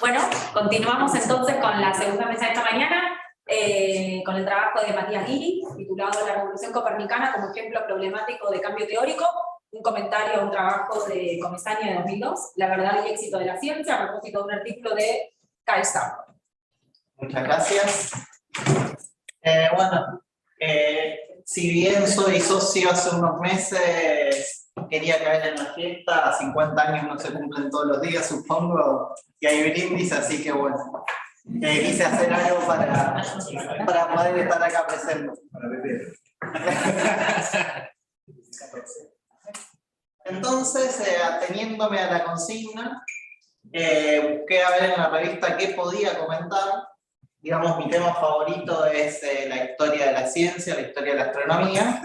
Bueno, continuamos entonces con la segunda mesa de esta mañana, con el trabajo de Matías Guiri, titulado La Revolución Copernicana como ejemplo problemático de cambio teórico, un comentario a un trabajo de Comesaña de 2002, La verdad y éxito de la ciencia, a propósito de un artículo de Kyle Stanford. Muchas gracias. Si bien soy socio hace unos meses, quería caer en la fiesta. 50 años no se cumplen todos los días, supongo, y hay brindis, así que bueno, quise hacer algo para poder estar acá presente. Entonces, ateniéndome a la consigna, busqué a ver en la revista qué podía comentar. Digamos, mi tema favorito es la historia de la ciencia, la historia de la astronomía.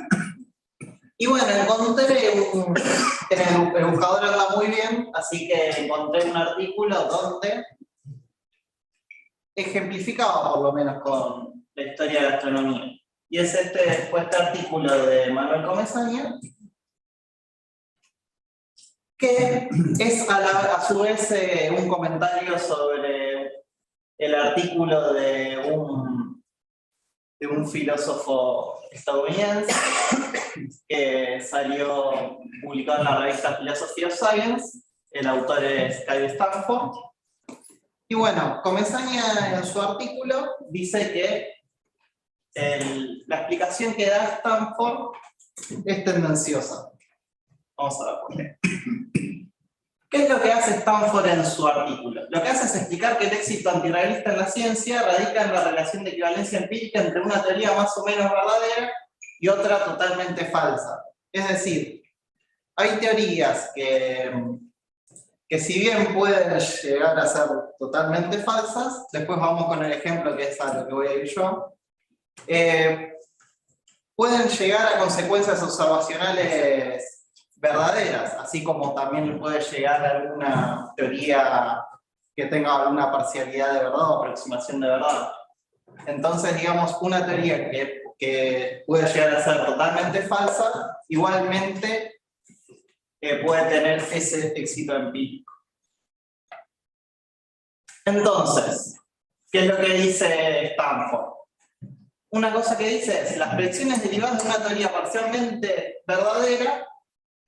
Y bueno, encontré el buscador anda muy bien, así que encontré un artículo donde ejemplificaba por lo menos con la historia de la astronomía. Y es este artículo de Manuel Comesaña, que es a su vez un comentario sobre el artículo de un filósofo estadounidense que salió publicado en la revista Philosophy of Science. El autor es Kyle Stanford. Y bueno, Comesaña en su artículo dice que la explicación que da Stanford es tendenciosa. Vamos a ver por qué. ¿Qué es lo que hace Stanford en su artículo? Lo que hace es explicar que el éxito antirrealista en la ciencia radica en la relación de equivalencia empírica entre una teoría más o menos verdadera y otra totalmente falsa. Es decir, hay teorías que si bien pueden llegar a ser totalmente falsas, después vamos con el ejemplo que es a lo que voy a ir yo, pueden llegar a consecuencias observacionales verdaderas, así como también puede llegar a alguna teoría que tenga alguna parcialidad de verdad o aproximación de verdad. Entonces, digamos, una teoría que puede llegar a ser totalmente falsa, igualmente puede tener ese éxito empírico. Entonces, ¿qué es lo que dice Stanford? Una cosa que dice es, las predicciones derivadas de una teoría parcialmente verdadera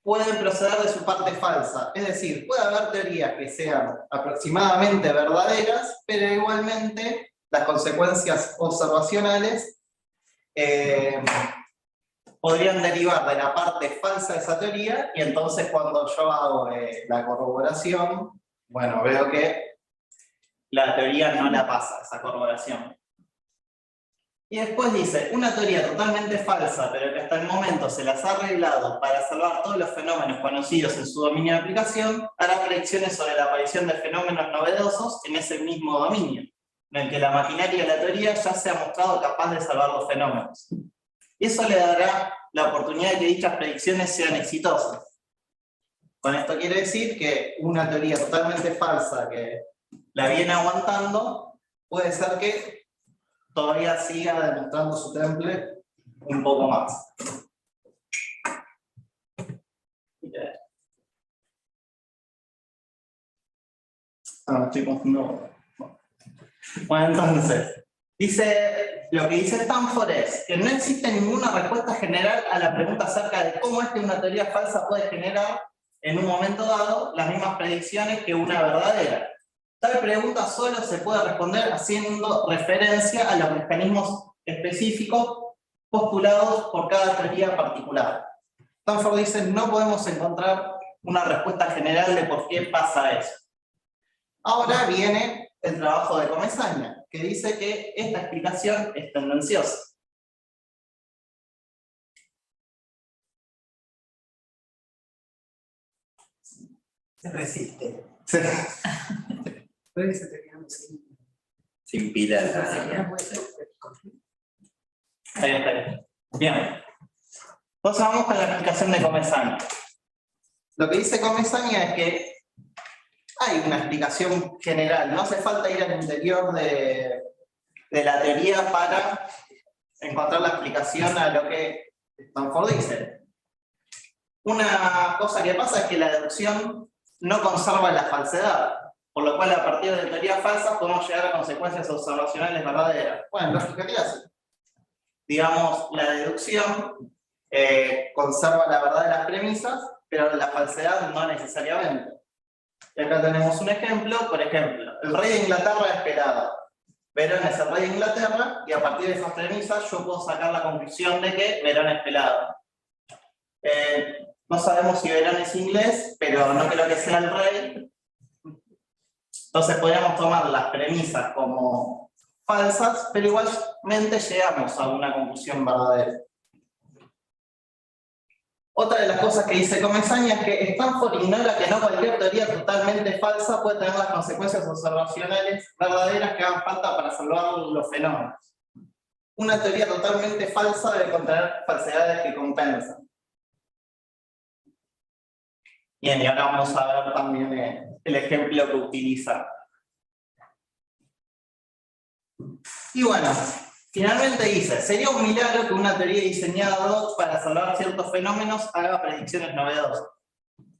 pueden proceder de su parte falsa. Es decir, puede haber teorías que sean aproximadamente verdaderas, pero igualmente las consecuencias observacionales podrían derivar de la parte falsa de esa teoría, y entonces cuando yo hago la corroboración, bueno, veo que la teoría no la pasa, esa corroboración. Y después dice, una teoría totalmente falsa, pero que hasta el momento se las ha arreglado para salvar todos los fenómenos conocidos en su dominio de aplicación, hará predicciones sobre la aparición de fenómenos novedosos en ese mismo dominio, en el que la maquinaria de la teoría ya se ha mostrado capaz de salvar los fenómenos. Y eso le dará la oportunidad de que dichas predicciones sean exitosas. Con esto quiere decir que una teoría totalmente falsa que la viene aguantando, puede ser que todavía siga demostrando su temple un poco más. Estoy confundido. Bueno, entonces, lo que dice Stanford es que no existe ninguna respuesta general a la pregunta acerca de cómo es que una teoría falsa puede generar, en un momento dado, las mismas predicciones que una verdadera. Tal pregunta solo se puede responder haciendo referencia a los mecanismos específicos postulados por cada teoría particular. Stanford dice, no podemos encontrar una respuesta general de por qué pasa eso. Ahora viene el trabajo de Comesaña, que dice que esta explicación es tendenciosa. Se resiste. Sin pila. Ahí está. Bien. Entonces vamos con la explicación de Comesaña. Lo que dice Comesaña es que hay una explicación general. No hace falta ir al interior de la teoría para encontrar la explicación a lo que Stanford dice. Una cosa que pasa es que la deducción no conserva la falsedad. por lo cual a partir de teorías falsas podemos llegar a consecuencias observacionales verdaderas. Bueno, lógica clásica. Digamos, la deducción conserva la verdad de las premisas, pero la falsedad no necesariamente. Y acá tenemos un ejemplo, por ejemplo, el rey de Inglaterra es pelado. Verón es el rey de Inglaterra, y a partir de esas premisas yo puedo sacar la conclusión de que Verón es pelado. No sabemos si Verón es inglés, pero no creo que sea el rey. Entonces podríamos tomar las premisas como falsas, pero igualmente llegamos a una conclusión verdadera. Otra de las cosas que dice Comesaña es que Stanford ignora que no cualquier teoría totalmente falsa puede tener las consecuencias observacionales verdaderas que hagan falta para salvar los fenómenos. Una teoría totalmente falsa debe contener falsedades que compensan. Bien, y ahora vamos a ver también el ejemplo que utiliza. Y bueno, finalmente dice, sería un milagro que una teoría diseñada para salvar ciertos fenómenos haga predicciones novedosas.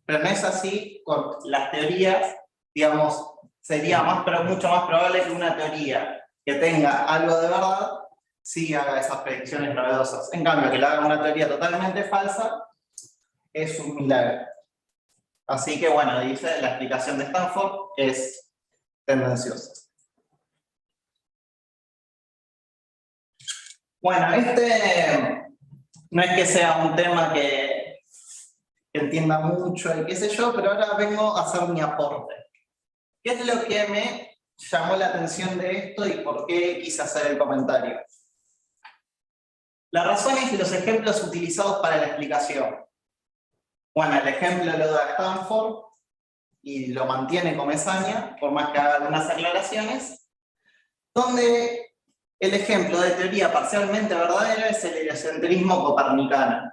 Pero no es así con las teorías, digamos, sería mucho más probable que una teoría que tenga algo de verdad sí haga esas predicciones novedosas. En cambio, que la haga una teoría totalmente falsa es un milagro. Así que bueno, dice, la explicación de Stanford es tendenciosa. Bueno, no es que sea un tema que entienda mucho y qué sé yo, pero ahora vengo a hacer mi aporte. ¿Qué es lo que me llamó la atención de esto y por qué quise hacer el comentario? La razón es los ejemplos utilizados para la explicación. Bueno, el ejemplo lo da Stanford y lo mantiene Comesaña, por más que haga algunas aclaraciones, donde el ejemplo de teoría parcialmente verdadera es el heliocentrismo copernicano.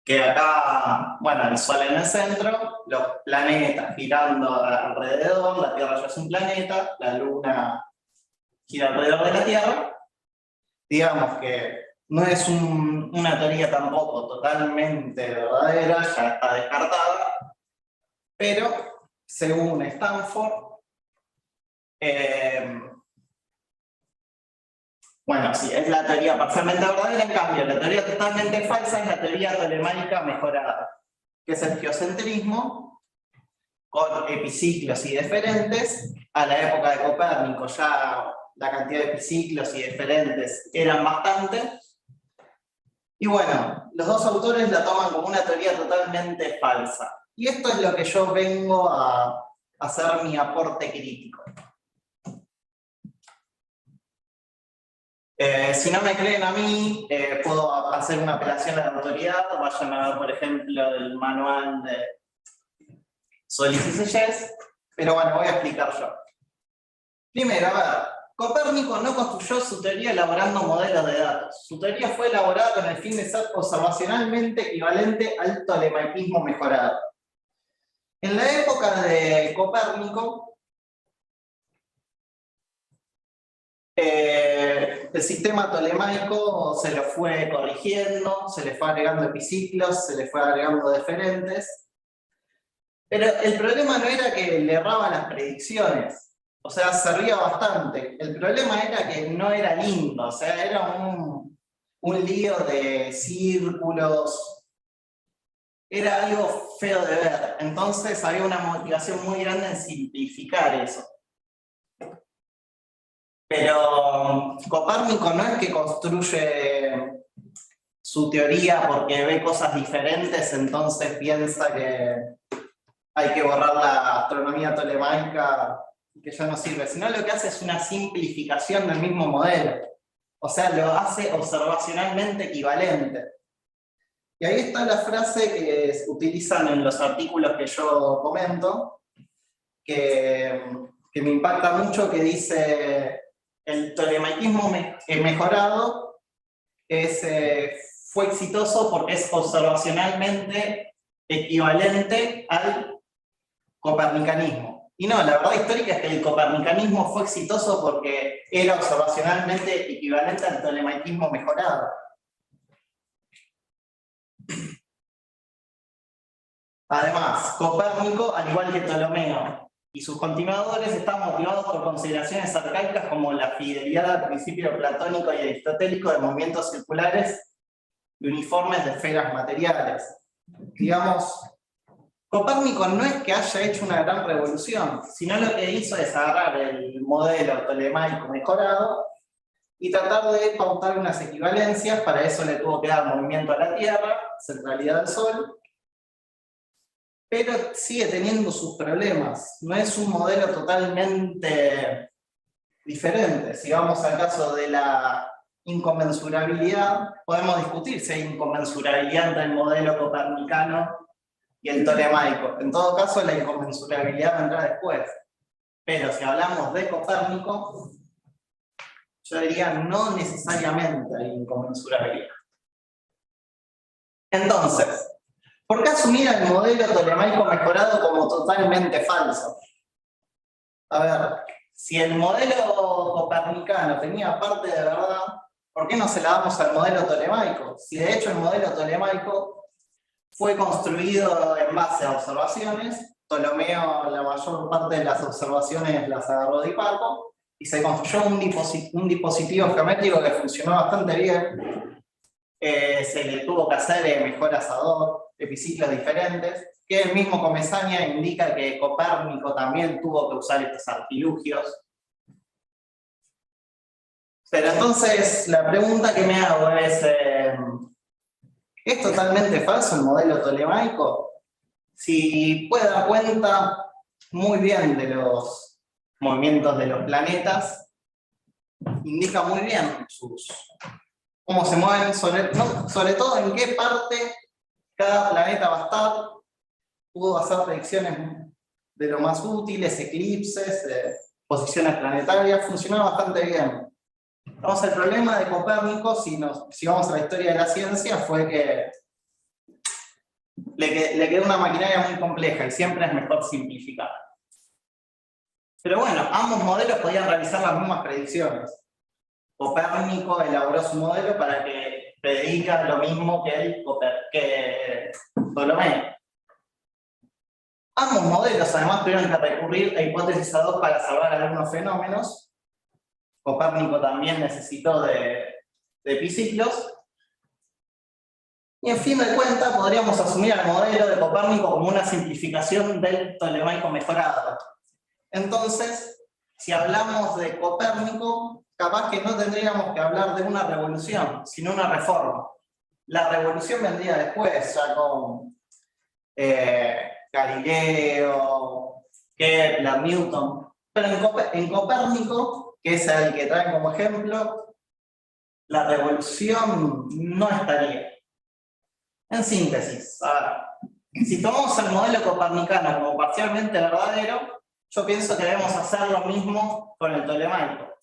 Que acá, bueno, el Sol en el centro, los planetas girando alrededor, la Tierra ya es un planeta, la Luna gira alrededor de la Tierra. Digamos que no es una teoría tampoco totalmente verdadera, ya está descartada, pero según Stanford, bueno, sí, es la teoría parcialmente verdadera, en cambio, la teoría totalmente falsa es la teoría tolemaica mejorada, que es el geocentrismo, con epiciclos y deferentes. A la época de Copérnico ya la cantidad de epiciclos y deferentes eran bastantes. Y bueno, los dos autores la toman como una teoría totalmente falsa. Y esto es lo que yo vengo a hacer mi aporte crítico. Si no me creen a mí, puedo hacer una apelación a la autoridad. Vayan a ver, por ejemplo, el manual de Solis y Selles, pero bueno, voy a explicar yo. Primero, a ver, Copérnico no construyó su teoría elaborando modelos de datos. Su teoría fue elaborada con el fin de ser observacionalmente equivalente al tolemaicismo mejorado. En la época de Copérnico, el sistema tolemaico se lo fue corrigiendo, se le fue agregando epiciclos, se le fue agregando deferentes. Pero el problema no era que le erraba las predicciones, o sea, servía bastante. El problema era que no era lindo, o sea, era un lío de círculos, era algo feo de ver. Entonces había una motivación muy grande en simplificar eso. Pero Copérnico no es que construye su teoría porque ve cosas diferentes, entonces piensa que hay que borrar la astronomía tolemaica y que ya no sirve, sino lo que hace es una simplificación del mismo modelo. O sea, lo hace observacionalmente equivalente. Y ahí está la frase que utilizan en los artículos que yo comento, que me impacta mucho, que dice: el tolemaicismo mejorado fue exitoso porque es observacionalmente equivalente al copernicanismo. Y no, la verdad histórica es que el copernicanismo fue exitoso porque era observacionalmente equivalente al tolemaicismo mejorado. Además, Copérnico, al igual que Ptolomeo y sus continuadores, están motivados por consideraciones arcaicas como la fidelidad al principio platónico y aristotélico de movimientos circulares y uniformes de esferas materiales. Digamos, Copérnico no es que haya hecho una gran revolución, sino lo que hizo es agarrar el modelo tolemaico mejorado y tratar de pautar unas equivalencias. Para eso le tuvo que dar movimiento a la Tierra, centralidad del Sol, pero sigue teniendo sus problemas. No es un modelo totalmente diferente. Si vamos al caso de la inconmensurabilidad, podemos discutir si hay inconmensurabilidad entre el modelo copernicano y el tolemaico. En todo caso, la inconmensurabilidad vendrá después. Pero si hablamos de Copérnico, yo diría no necesariamente hay inconmensurabilidad. Entonces, ¿por qué asumir el modelo tolemaico mejorado como totalmente falso? A ver, si el modelo copernicano tenía parte de verdad, ¿por qué no se la damos al modelo tolemaico? Si de hecho el modelo tolemaico fue construido en base a observaciones, Ptolomeo la mayor parte de las observaciones las agarró de Hiparco, y se construyó un dispositivo geométrico que funcionó bastante bien. Se le tuvo que hacer mejoras ad hoc, epiciclos diferentes, que el mismo Comesaña indica que Copérnico también tuvo que usar estos artilugios. Pero entonces la pregunta que me hago ¿es totalmente falso el modelo tolemaico? Si puede dar cuenta muy bien de los movimientos de los planetas, indica muy bien cómo se mueven, sobre todo en qué parte cada planeta va a estar. Pudo hacer predicciones de lo más útiles, eclipses, posiciones planetarias, funcionó bastante bien. Entonces el problema de Copérnico, si vamos a la historia de la ciencia, fue que le quedó una maquinaria muy compleja y siempre es mejor simplificar. Pero bueno, ambos modelos podían realizar las mismas predicciones. Copérnico elaboró su modelo para que prediga lo mismo que Ptolomeo. Ambos modelos además tuvieron que recurrir a hipótesis ad hoc para salvar algunos fenómenos. Copérnico también necesitó de epiciclos. Y en fin de cuentas podríamos asumir al modelo de Copérnico como una simplificación del tolemaico mejorado. Entonces, si hablamos de Copérnico, capaz que no tendríamos que hablar de una revolución, sino una reforma. La revolución vendría después, ya con Galileo, Kepler, Newton. Pero en Copérnico, que es el que trae como ejemplo, la revolución no estaría. En síntesis, si tomamos el modelo copernicano como parcialmente verdadero, yo pienso que debemos hacer lo mismo con el tolemaico.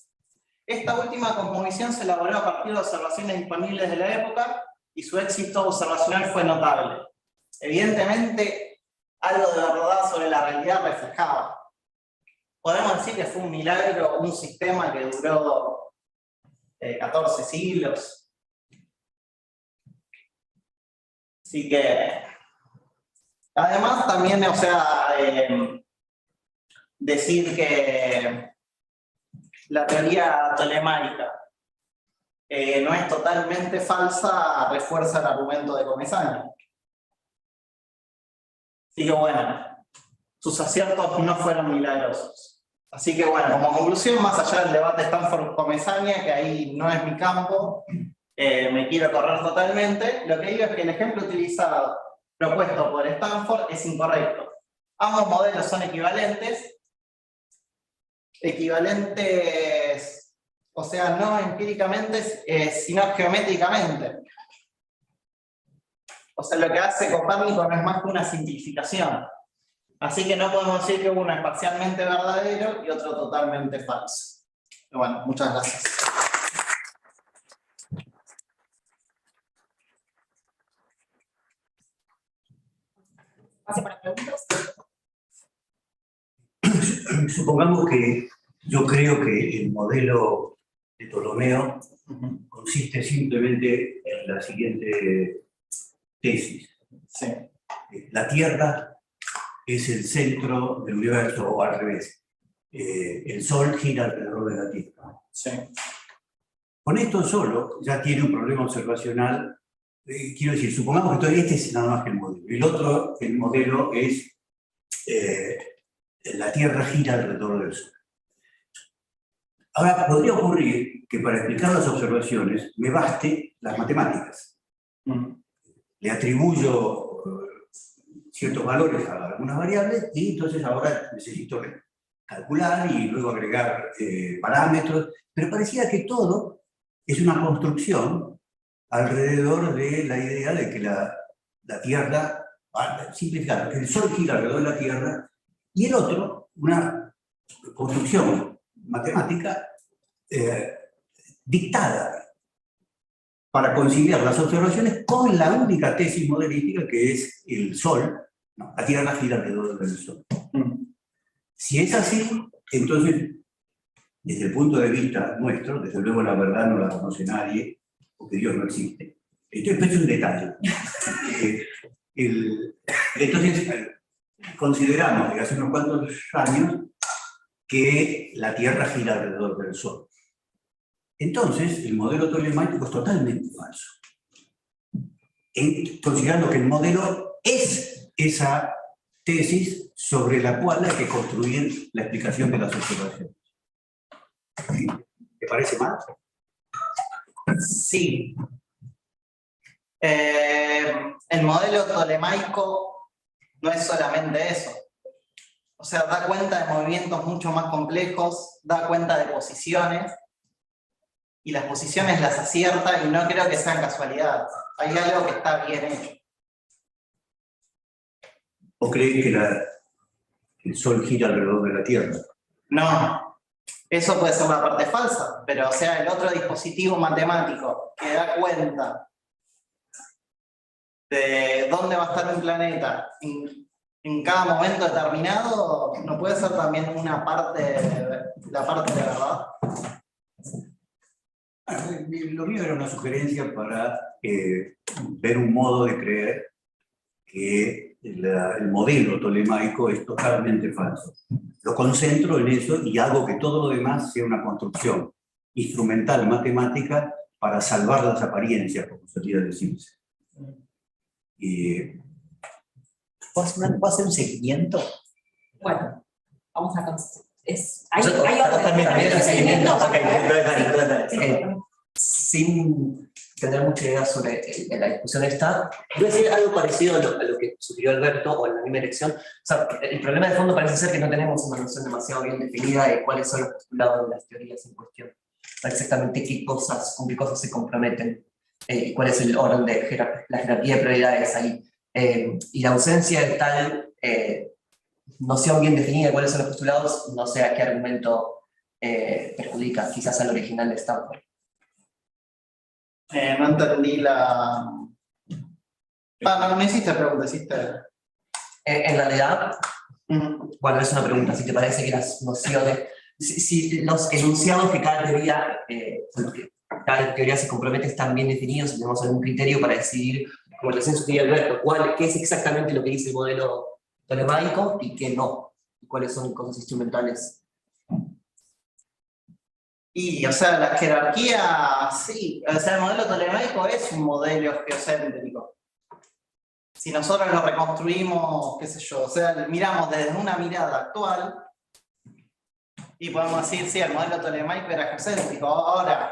Esta última cosmovisión se elaboró a partir de observaciones disponibles de la época y su éxito observacional fue notable. Evidentemente, algo de verdad sobre la realidad reflejaba. Podemos decir que fue un milagro, un sistema que duró 14 siglos. Así que, además también, decir que la teoría tolemaica no es totalmente falsa, refuerza el argumento de Comesaña. Así que bueno, sus aciertos no fueron milagrosos. Así que bueno, como conclusión, más allá del debate Stanford-Comesaña, que ahí no es mi campo, me quiero correr totalmente, lo que digo es que el ejemplo utilizado, propuesto por Stanford, es incorrecto. Ambos modelos son equivalentes, o sea, no empíricamente, sino geométricamente. O sea, lo que hace Copérnico no es más que una simplificación. Así que no podemos decir que uno es parcialmente verdadero y otro totalmente falso. Pero bueno, muchas gracias. ¿Pase para preguntas? Supongamos que yo creo que el modelo de Ptolomeo consiste simplemente en la siguiente tesis. Sí. la Tierra es el centro del universo, o al revés. El Sol gira alrededor de la Tierra. Sí. Con esto solo ya tiene un problema observacional. Quiero decir, supongamos que este es nada más que el modelo. El modelo es la Tierra gira alrededor del Sol. Ahora, podría ocurrir que para explicar las observaciones me baste las matemáticas. Le atribuyo ciertos valores a algunas variables y entonces ahora necesito calcular y luego agregar parámetros, pero parecía que todo es una construcción alrededor de la idea de que la Tierra, simplificando, que el Sol gira alrededor de la Tierra, y el otro, una construcción matemática dictada para conciliar las observaciones con la única tesis modelística que es el Sol, no, la Tierra gira alrededor del Sol. Si es así, entonces, desde el punto de vista nuestro, desde luego la verdad no la conoce nadie, porque Dios no existe. Esto es un detalle. Entonces, consideramos desde hace unos cuantos años que la Tierra gira alrededor del Sol. Entonces, el modelo tolemaico es totalmente falso. Considerando que el modelo es esa tesis sobre la cual hay que construir la explicación de las observaciones. ¿Te parece mal? Sí. El modelo tolemaico no es solamente eso. O sea, da cuenta de movimientos mucho más complejos, da cuenta de posiciones, y las posiciones las acierta, y no creo que sean casualidades. Hay algo que está bien hecho. ¿O crees que el Sol gira alrededor de la Tierra? No, eso puede ser la parte falsa, pero o sea, el otro dispositivo matemático que da cuenta de dónde va a estar un planeta en cada momento determinado, ¿no puede ser también una parte, la parte de verdad? Lo mío era una sugerencia para ver un modo de creer que el modelo tolemaico es totalmente falso. Lo concentro en eso y hago que todo lo demás sea una construcción instrumental matemática para salvar las apariencias, como solía decirse. ¿Puedo hacer un seguimiento? Bueno, vamos a... También el seguimiento. Ok, dale. Sin tener mucha idea sobre la discusión esta, voy a decir algo parecido a lo que sugirió Alberto o en la misma elección. O sea, el problema de fondo parece ser que no tenemos una noción demasiado bien definida de cuáles son los postulados de las teorías en cuestión, para exactamente con qué cosas se comprometen, cuál es el orden de la jerarquía de prioridades ahí. Y la ausencia de tal noción bien definida de cuáles son los postulados, no sé a qué argumento perjudica, quizás al original de Stanford. No entendí la... no me hiciste pregunta, hiciste... En realidad, bueno, es una pregunta, si te parece que las nociones, si los enunciados que cada teoría se compromete están bien definidos, si tenemos algún criterio para decidir, como recién sugería Alberto, qué es exactamente lo que dice el modelo tolemaico y qué no, y cuáles son cosas instrumentales. Y, o sea, la jerarquía, sí, o sea, el modelo tolemaico es un modelo geocéntrico. Si nosotros lo reconstruimos, qué sé yo, o sea, miramos desde una mirada actual y podemos decir, sí, el modelo tolemaico era geocéntrico. Ahora,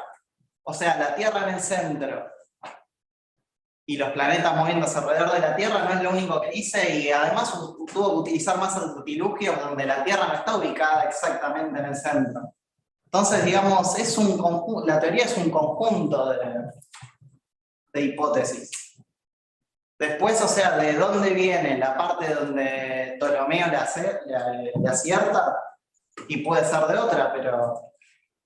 o sea, la Tierra en el centro y los planetas moviéndose alrededor de la Tierra no es lo único que dice, y además tuvo que utilizar más el subtilugio donde la Tierra no está ubicada exactamente en el centro. Entonces, digamos, es un conjunto, la teoría es un conjunto de hipótesis. Después, o sea, de dónde viene la parte donde Ptolomeo le acierta, y puede ser de otra, pero...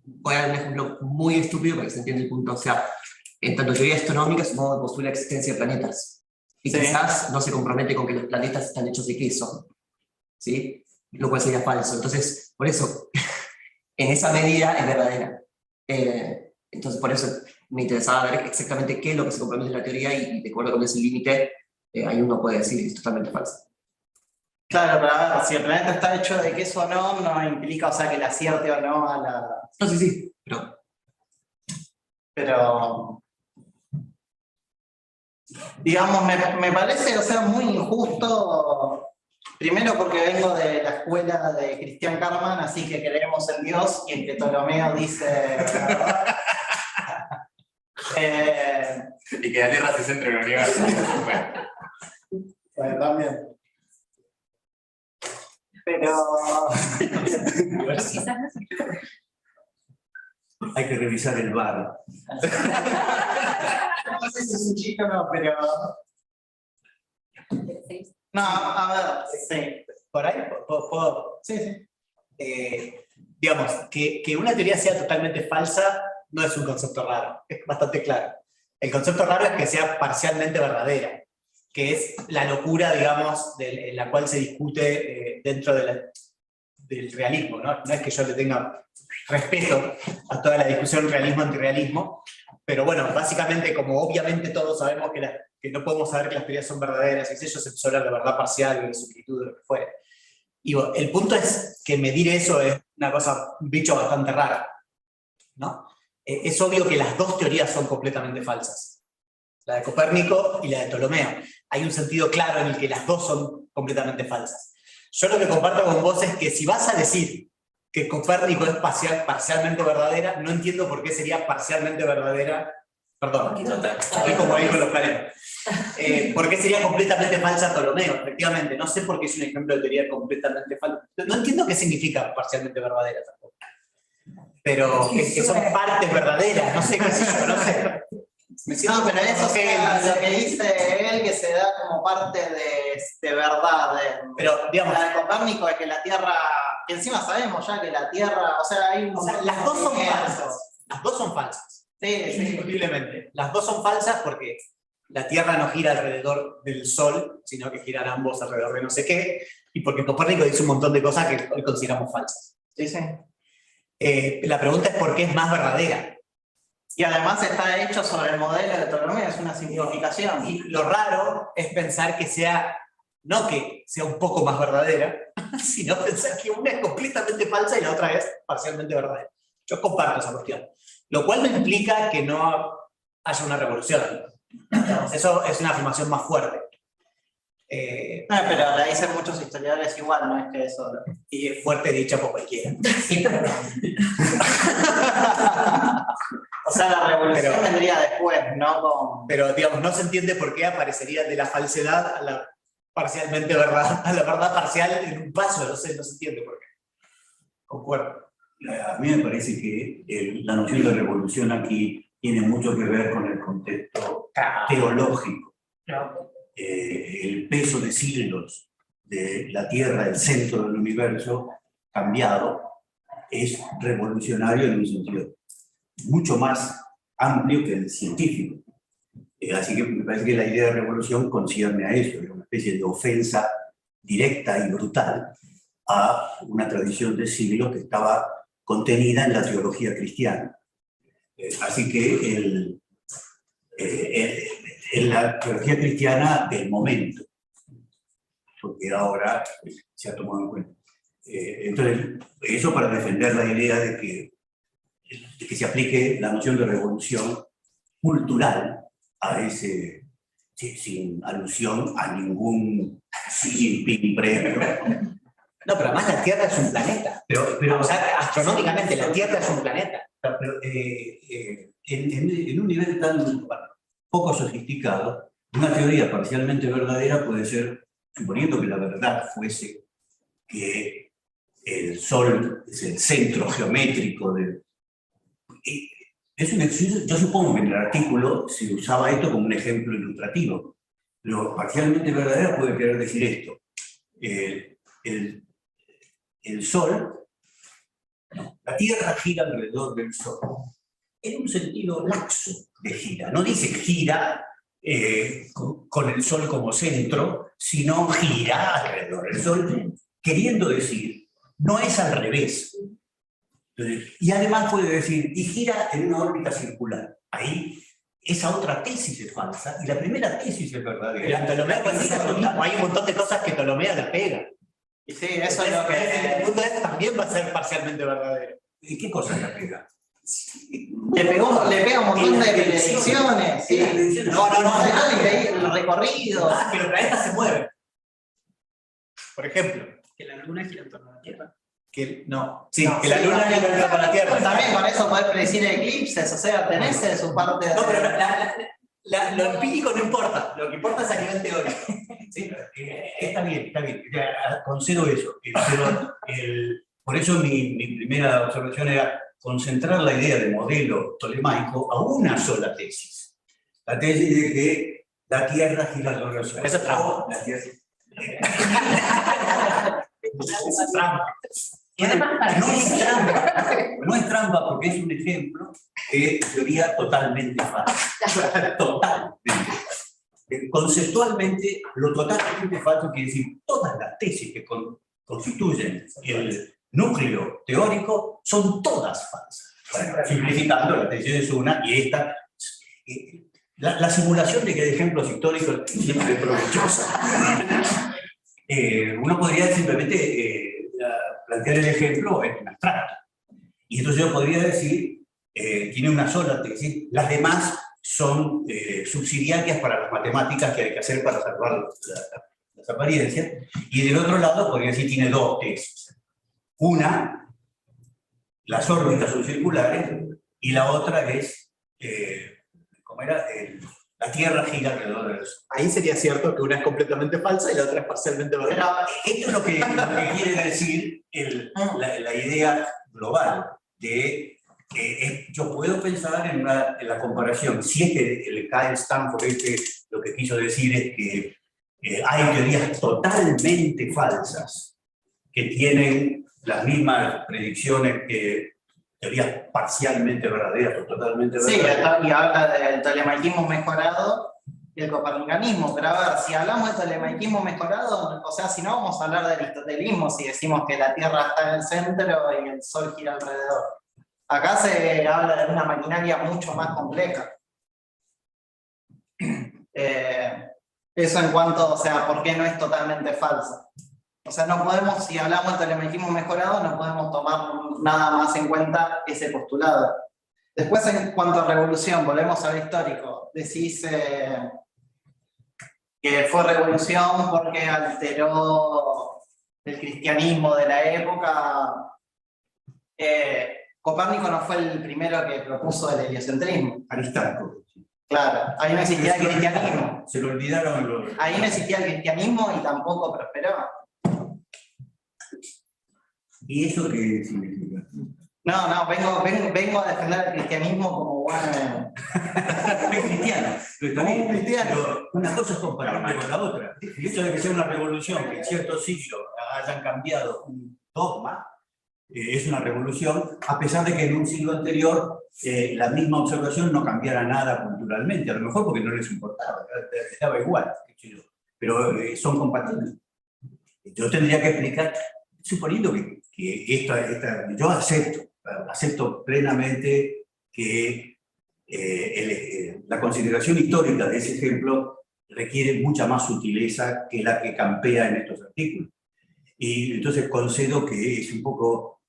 Voy a dar un ejemplo muy estúpido para que se entienda el punto. O sea, en tanto teoría astronómica, supongo que postula la existencia de planetas. Y sí, quizás no se compromete con que los planetas están hechos de queso, ¿sí? Lo cual sería falso. Entonces, por eso, en esa medida es verdadera. Entonces, por eso me interesaba ver exactamente qué es lo que se compromete en la teoría y de acuerdo con ese límite, ahí uno puede decir es totalmente falsa. Claro, pero a ver, si el planeta está hecho de queso o no, no implica, o sea, que le acierte o no a la... No, sí, Pero... Digamos, me parece, o sea, muy injusto, primero porque vengo de la escuela de Christian Karman, así que creemos en Dios, y en que Ptolomeo dice... Y que la Tierra se centra en el universo. Bueno, también. Pero... Hay que revisar el VAR. No sé si es un chiste o no, pero... No, a ver, sí. Por ahí puedo. Sí. Digamos, que una teoría sea totalmente falsa no es un concepto raro, es bastante claro. El concepto raro es que sea parcialmente verdadera, que es la locura, digamos, en la cual se discute dentro del realismo, ¿no? No es que yo le tenga respeto a toda la discusión realismo-antirrealismo, pero bueno, básicamente, como obviamente todos sabemos que no podemos saber que las teorías son verdaderas, y ellos se empieza a hablar de verdad parcial, de subjetitud, de lo que fuere. Y bueno, el punto es que medir eso es una cosa, un bicho bastante raro, ¿no? Es obvio que las dos teorías son completamente falsas, la de Copérnico y la de Ptolomeo. Hay un sentido claro en el que las dos son completamente falsas. Yo lo que comparto con vos es que si vas a decir que Copérnico es parcialmente verdadera, no entiendo por qué sería parcialmente verdadera, perdón, aquí como ahí con los planetas. ¿Por qué sería completamente falsa Ptolomeo? Efectivamente, no sé por qué es un ejemplo de teoría completamente falsa. No entiendo qué significa parcialmente verdadera tampoco. Pero que son partes verdaderas, no sé qué sé yo, no sé. No, pero eso es lo que dice él, que se da como parte de verdad. Pero, digamos, la de Copérnico es que la Tierra, que encima sabemos ya que la Tierra, o sea, hay un... O sea, las dos son falsas. Las dos son falsas. Sí, Indiscutiblemente. Las dos son falsas porque la Tierra no gira alrededor del Sol, sino que giran ambos alrededor de no sé qué, y porque Copérnico dice un montón de cosas que hoy consideramos falsas. Sí. La pregunta es por qué es más verdadera. Y además está hecho sobre el modelo de Ptolomeo, es una simplificación. Y lo raro es pensar que sea, no que sea un poco más verdadera, sino pensar que una es completamente falsa y la otra es parcialmente verdadera. Yo comparto esa cuestión. Lo cual no implica que no haya una revolución. Eso es una afirmación más fuerte. Pero la dicen muchos historiadores igual, no es que eso... Y es fuerte dicha por cualquiera. O sea, la revolución vendría después, ¿no? Pero, digamos, no se entiende por qué aparecería de la falsedad a la parcialmente verdad, a la verdad parcial en un paso, no se entiende por qué. Concuerdo. A mí me parece que la noción de revolución aquí tiene mucho que ver con el contexto teológico. El peso de siglos de la Tierra, el centro del universo, cambiado, es revolucionario en un sentido mucho más amplio que el científico. Así que me parece que la idea de revolución concierne a eso, es una especie de ofensa directa y brutal a una tradición de siglos que estaba contenida en la teología cristiana. Así que en la teología cristiana del momento, porque ahora se ha tomado en cuenta. Entonces, eso para defender la idea de que se aplique la noción de revolución cultural a ese, sin alusión a ningún Xi Jinping previo. No, pero además la Tierra es un planeta. Pero o sea, astronómicamente la Tierra es un planeta. Pero, en un nivel tan poco sofisticado, una teoría parcialmente verdadera puede ser, suponiendo que la verdad fuese que el Sol es el centro geométrico de... Yo supongo que en el artículo se usaba esto como un ejemplo ilustrativo, pero parcialmente verdadera puede querer decir esto. El Sol, no, la Tierra gira alrededor del Sol, en un sentido laxo de gira. No dice que gira con el Sol como centro, sino gira alrededor del Sol, queriendo decir, no es al revés. Y además puede decir, y gira en una órbita circular. Ahí esa otra tesis es falsa y la primera tesis es verdadera. Pero Ptolomeo puede decir lo mismo, hay un montón de cosas que Ptolomeo le pega. Y sí, eso es lo El que... mundo este también va a ser parcialmente verdadero. ¿Y qué cosas la pega? Le pega un montón de predicciones, sí. No, El recorrido. Que los planetas se mueven. Por ejemplo. Que la luna gira en torno a la Tierra. Que la Sí, luna también. gira alrededor de la Tierra. También con eso podés predecir eclipses, o sea, tenés su parte de... No, pero lo empírico no importa. Lo que importa es a nivel teórico. Sí, está bien, ya, concedo eso. Por eso mi primera observación era concentrar la idea de modelo tolemaico a una sola tesis. La tesis de que la Tierra gira alrededor del Sol. Eso es trampa. La Tierra- Eso es trampa. No es trampa porque es un ejemplo de teoría totalmente falsa. Totalmente falsa. Conceptualmente, lo totalmente falso quiere decir todas las tesis que constituyen el núcleo teórico son todas falsas. Bueno, simplificando, la tesis es una y esta. La simulación de que hay ejemplos históricos siempre es provechosa. Uno podría simplemente plantear el ejemplo en abstracto. Y entonces yo podría decir, tiene una sola tesis, las demás son subsidiarias para las matemáticas que hay que hacer para salvar las apariencias. Y del otro lado podría decir, tiene dos tesis. Una, las órbitas son circulares, y la otra es, ¿cómo era? La Tierra gira alrededor del Sol. Ahí sería cierto que una es completamente falsa y la otra es parcialmente verdadera. Pero esto es lo que quiere decir la idea global de yo puedo pensar en la comparación. Si es que el Kyle Stanford lo que quiso decir es que hay teorías totalmente falsas que tienen las mismas predicciones que teorías parcialmente verdaderas o totalmente Sí, verdaderas. y habla del tolemaiquismo mejorado y el copernicanismo, pero a ver, si hablamos del tolemaiquismo mejorado, o sea, si no vamos a hablar de aristotelismo, si decimos que la Tierra está en el centro y el Sol gira alrededor. Acá se habla de una maquinaria mucho más compleja. Eso en cuanto, o sea, ¿por qué no es totalmente falsa? O sea, no podemos, si hablamos del tolemaiquismo mejorado, no podemos tomar nada más en cuenta ese postulado. Después, en cuanto a revolución, volvemos al histórico. Decís que fue revolución porque alteró el cristianismo de la época. Copérnico no fue el primero que propuso el heliocentrismo. Aristarco. Claro, ahí no existía el cristianismo. Se lo olvidaron los... Ahí no existía el cristianismo y tampoco prosperó. ¿Y eso qué significa? No, vengo a defender el cristianismo como bueno. Es cristiano, pero está bien. Cristiano. Pero una cosa es comparable con la otra. El hecho de que sea una revolución, que en ciertos siglos hayan cambiado un dogma, es una revolución, a pesar de que en un siglo anterior la misma observación no cambiara nada culturalmente, a lo mejor porque no les importaba, les daba igual, pero son compatibles. Yo tendría que explicar, suponiendo que yo acepto plenamente que la consideración histórica de ese ejemplo requiere mucha más sutileza que la que campea en estos artículos. Y entonces concedo que es un poco,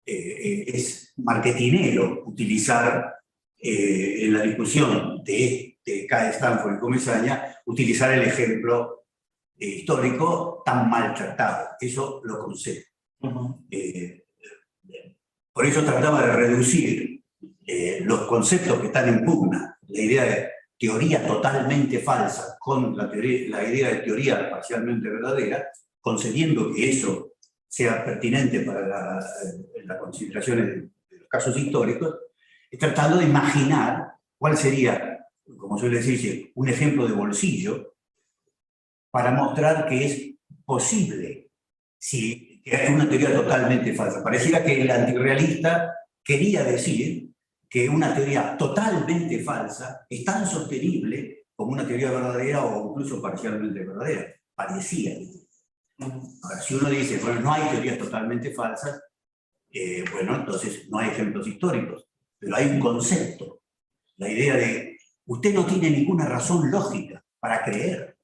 es marketinero utilizar en la discusión de K. Stanford y Comesaña, utilizar el ejemplo histórico tan maltratado. Eso lo concedo. Por eso trataba de reducir los conceptos que están en pugna, la idea de teoría totalmente falsa con la idea de teoría parcialmente verdadera, concediendo que eso sea pertinente para las consideraciones de los casos históricos, tratando de imaginar cuál sería, como suele decirse, un ejemplo de bolsillo para mostrar que es posible, si es una teoría totalmente falsa. Pareciera que el antirrealista quería decir que una teoría totalmente falsa es tan sostenible como una teoría verdadera o incluso parcialmente verdadera. Parecía. Ahora, si uno dice, bueno, no hay teorías totalmente falsas, bueno, entonces no hay ejemplos históricos, pero hay un concepto. La idea de usted no tiene ninguna razón lógica para creer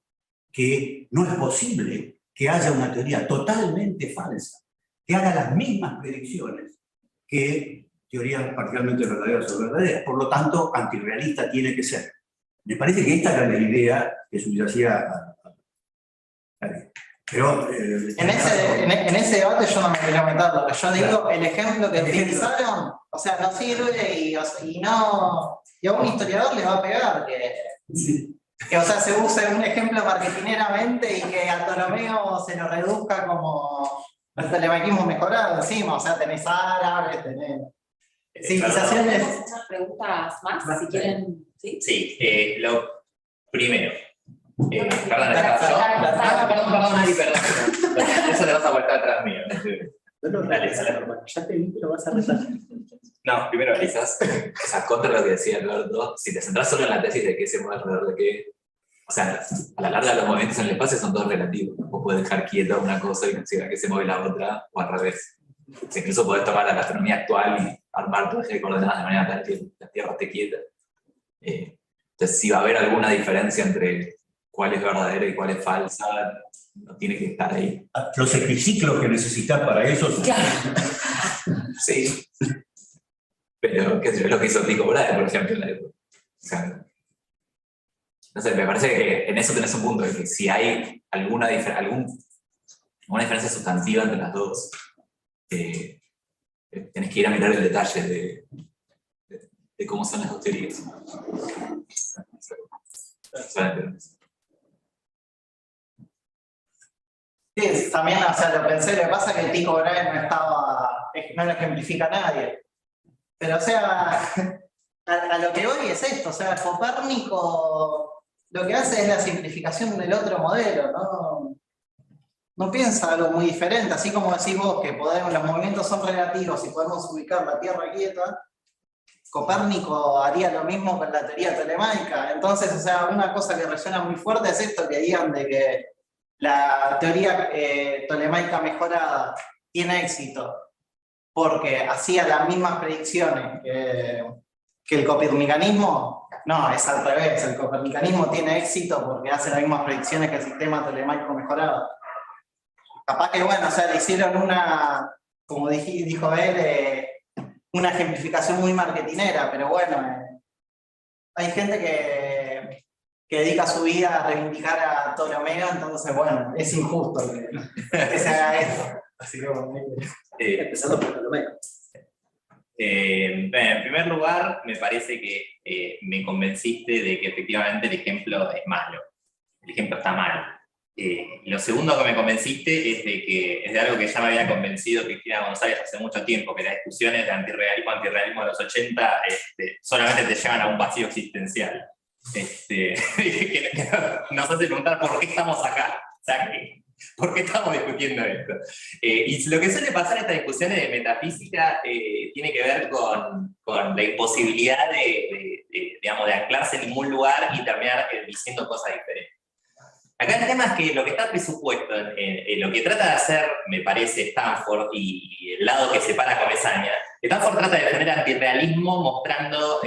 que no es posible que haya una teoría totalmente falsa, que haga las mismas predicciones que teorías parcialmente verdaderas o verdaderas. Por lo tanto, antirrealista tiene que ser. Me parece que esta era la idea que subyacía a pero En ese debate yo no me quiero meter, lo que yo digo, el ejemplo que utilizaron, o sea, no sirve y a un historiador le va a pegar que o sea, se use un ejemplo marketineramente y que a Ptolomeo se lo reduzca como el telemaiquismo mejorado encima, o sea, tenés árabes, tenés civilizaciones. ¿Podemos hacer preguntas más, si quieren? ¿Sí? Sí, lo primero. Perdón, Ari, perdón. Eso te vas a volver atrás mío. Dale, Ya te vi, pero vas a retar. No, primero quizás, o sea, contra lo que decía Alberto, si te centras solo en la tesis de qué se mueve alrededor de qué, o sea, a la larga los movimientos en el espacio son todos relativos. Vos podés dejar quieta una cosa y considerar que se mueve la otra, o al revés. O sea, incluso podés tomar la astronomía actual y armar tu eje de coordenadas de manera tal que la Tierra esté quieta. Entonces, si va a haber alguna diferencia entre cuál es verdadera y cuál es falsa, no tiene que estar ahí. los epiciclos que necesitas para eso. Sí. Pero, qué sé yo, es lo que hizo Tycho Brahe, por ejemplo, en la época. O sea, no sé, me parece que en eso tenés un punto, de que si hay alguna diferencia sustantiva entre las dos, tenés que ir a mirar el detalle de cómo son las dos teorías. Sí, también, o sea, lo pensé, lo que pasa es que Tycho Brahe no lo ejemplifica a nadie. Pero, o sea, a lo que voy es esto, o sea, Copérnico lo que hace es la simplificación del otro modelo, no piensa algo muy diferente, así como decís vos que los movimientos son relativos y podemos ubicar la Tierra quieta, Copérnico haría lo mismo con la teoría tolemaica. Entonces, o sea, una cosa que resuena muy fuerte es esto que digan de que la teoría tolemaica mejorada tiene éxito porque hacía las mismas predicciones que el copernicanismo. No, es al revés, el copernicanismo tiene éxito porque hace las mismas predicciones que el sistema tolemaico mejorado. Capaz que, bueno, o sea, le hicieron como dijo él, una ejemplificación muy marketinera, pero bueno, hay gente que dedica su vida a reivindicar a Ptolomeo, entonces, bueno, es injusto que se haga esto. Así que, bueno, Empezando por Ptolomeo. En primer lugar, me parece que me convenciste de que efectivamente el ejemplo es malo. El ejemplo está mal. Lo segundo que me convenciste es de algo que ya me había convencido Cristina González hace mucho tiempo, que las discusiones de antirrealismo de los 80 solamente te llevan a un vacío existencial. Que nos hace preguntar por qué estamos acá. O sea, ¿por qué estamos discutiendo esto? Y lo que suele pasar en estas discusiones de metafísica tiene que ver con la imposibilidad de anclarse en ningún lugar y terminar diciendo cosas diferentes. Acá el tema es que lo que está presupuesto, lo que trata de hacer, me parece, Stanford y el lado que separa Comesaña, Stanford trata de defender antirrealismo mostrando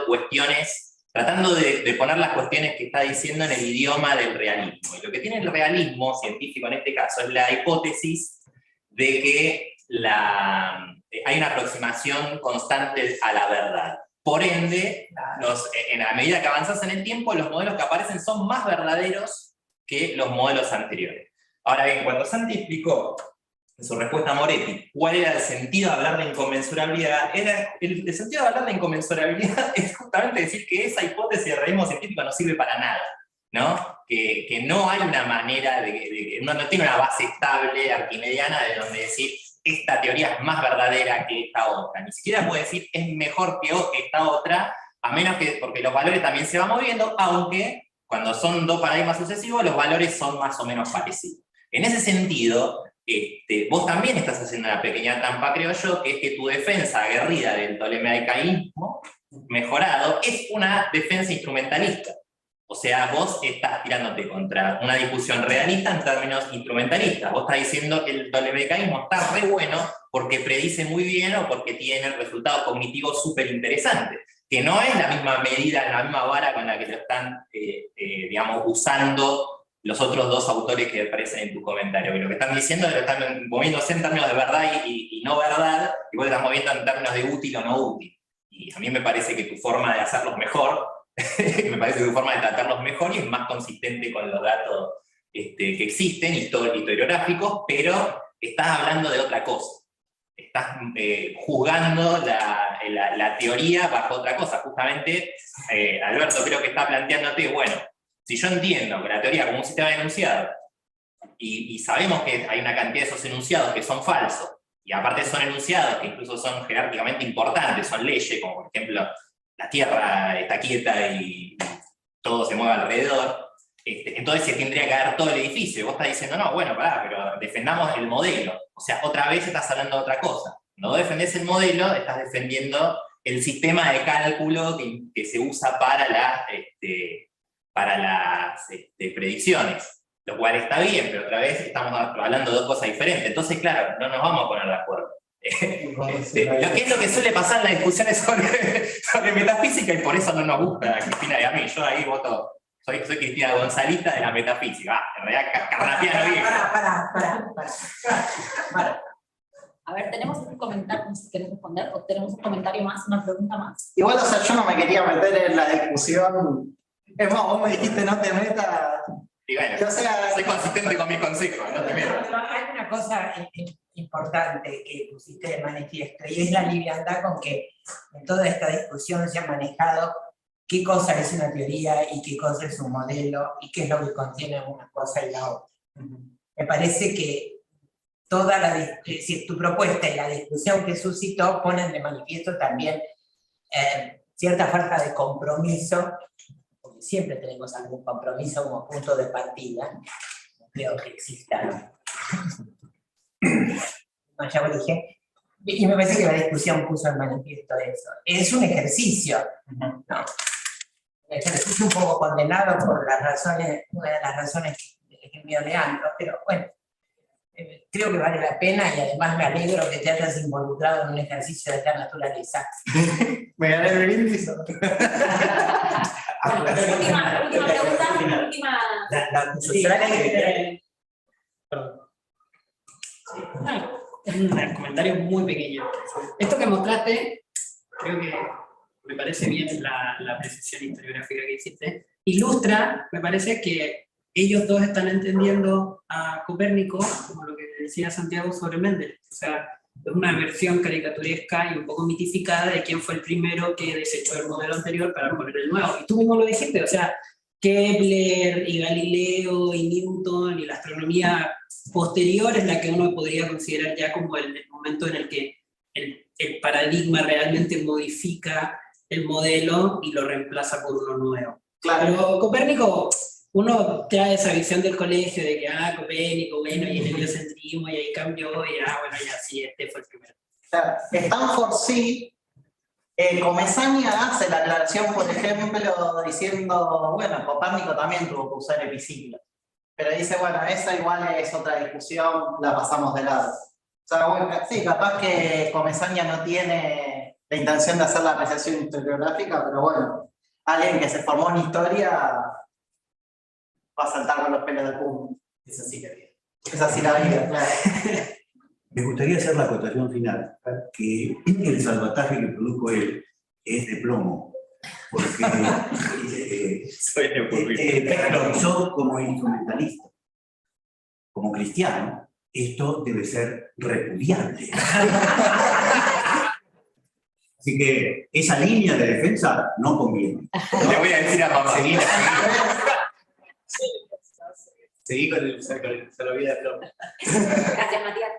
cuestiones, tratando de poner las cuestiones que está diciendo en el idioma del realismo. Y lo que tiene el realismo científico en este caso es la hipótesis de que hay una aproximación constante a la verdad. Por ende, a medida que avanzas en el tiempo, los modelos que aparecen son más verdaderos que los modelos anteriores. Ahora bien, cuando Santi explicó en su respuesta a Moretti cuál era el sentido de hablar de inconmensurabilidad, el sentido de hablar de inconmensurabilidad es justamente decir que esa hipótesis de realismo científico no sirve para nada, ¿no? Que no hay una manera no tiene una base estable, arquimediana, de donde decir esta teoría es más verdadera que esta otra. Ni siquiera puede decir es mejor que esta otra, a menos que, porque los valores también se van moviendo, aunque cuando son dos paradigmas sucesivos, los valores son más o menos parecidos. En ese sentido, vos también estás haciendo una pequeña trampa, creo yo, que es que tu defensa aguerrida del tolemaicaísmo mejorado es una defensa instrumentalista. O sea, vos estás tirándote contra una discusión realista en términos instrumentalistas. Vos estás diciendo que el tolemaicaísmo está re bueno porque predice muy bien o porque tiene resultados cognitivos súper interesantes. que no es la misma medida, la misma vara con la que lo están, digamos, usando los otros dos autores que aparecen en tu comentario, que lo que están diciendo es que lo están moviéndose en términos de verdad y no verdad, y vos lo estás moviendo en términos de útil o no útil. Y a mí me parece que tu forma de hacerlos mejor, me parece que tu forma de tratarlos mejor y es más consistente con los datos que existen, historiográficos, pero estás hablando de otra cosa. Estás juzgando la teoría bajo otra cosa. Justamente, Alberto creo que está planteándote, bueno, si yo entiendo que la teoría como un sistema de enunciados, y sabemos que hay una cantidad de esos enunciados que son falsos, y aparte son enunciados que incluso son jerárquicamente importantes, son leyes, como por ejemplo, la Tierra está quieta y todo se mueve alrededor, entonces se tendría que dar todo el edificio, y vos estás diciendo, no, bueno, pará, pero defendamos el modelo. O sea, otra vez estás hablando de otra cosa. No defendés el modelo, estás defendiendo el sistema de cálculo que se usa para las predicciones. Lo cual está bien, pero otra vez estamos hablando de dos cosas diferentes. Entonces, claro, no nos vamos a poner de acuerdo. Lo que es lo que suele pasar en las discusiones sobre metafísica, y por eso no nos gusta a Cristina y a mí. Yo ahí voto, soy Cristina Gonzalita de la metafísica. En realidad, Carnapiano viejo. Para. A ver, tenemos un comentario, no sé si querés responder, o tenemos un comentario más, una pregunta más. Igual, o sea, yo no me quería meter en la discusión. Es más, vos me dijiste no te metas. Y bueno, O sea, soy consistente con mis consejos, no te metas. Hay una cosa importante que pusiste de manifiesto, y es la liviandad con que en toda esta discusión se ha manejado qué cosa es una teoría y qué cosa es un modelo y qué es lo que contiene una cosa y la otra. Me parece que si tu propuesta y la discusión que suscitó ponen de manifiesto también cierta falta de compromiso, porque siempre tenemos algún compromiso como punto de partida. No creo que exista. No, ya lo dije. Y me parece que la discusión puso en manifiesto eso. Es un ejercicio, ¿no? Un ejercicio un poco condenado por las razones, una de las razones que envió Leandro, pero bueno, creo que vale la pena, y además me alegro que te hayas involucrado en un ejercicio de esta naturaleza. me gané el brindis. Última pregunta, última. Un comentario muy pequeño. Esto que mostraste, creo que me parece bien la precisión historiográfica que hiciste, ilustra, me parece que ellos dos están entendiendo a Copérnico como lo que decía Santiago sobre Mendel. O sea, es una versión caricaturesca y un poco mitificada de quién fue el primero que desechó el modelo anterior para poner el nuevo. Y tú mismo lo dijiste, o sea, Kepler y Galileo y Newton y la astronomía posterior es la que uno podría considerar ya como el momento en el que el paradigma realmente modifica el modelo y lo reemplaza por uno nuevo. Claro. Pero Copérnico, uno trae esa visión del colegio de que, Copérnico, bueno, y el heliocentrismo, y ahí cambió, y bueno, ya sí, este fue el primero. Claro, Stanford sí. Comesaña hace la aclaración, por ejemplo, diciendo, bueno, Copérnico también tuvo que usar epiciclo. Pero dice, bueno, esa igual es otra discusión, la pasamos de lado. O sea, bueno, sí, capaz que Comesaña no tiene la intención de hacer la apreciación historiográfica, pero bueno, alguien que se formó en historia va a saltar con los pelos de punta. Es así la vida. Es así la vida, claro. Me gustaría hacer la acotación final, que el salvataje que produjo él es de plomo, porque pensó como instrumentalista, como cristiano, esto debe ser repudiable. Así que esa línea de defensa no conviene. Le voy a decir a Pamelina. Seguí con la vida de plomo. Gracias, Matías.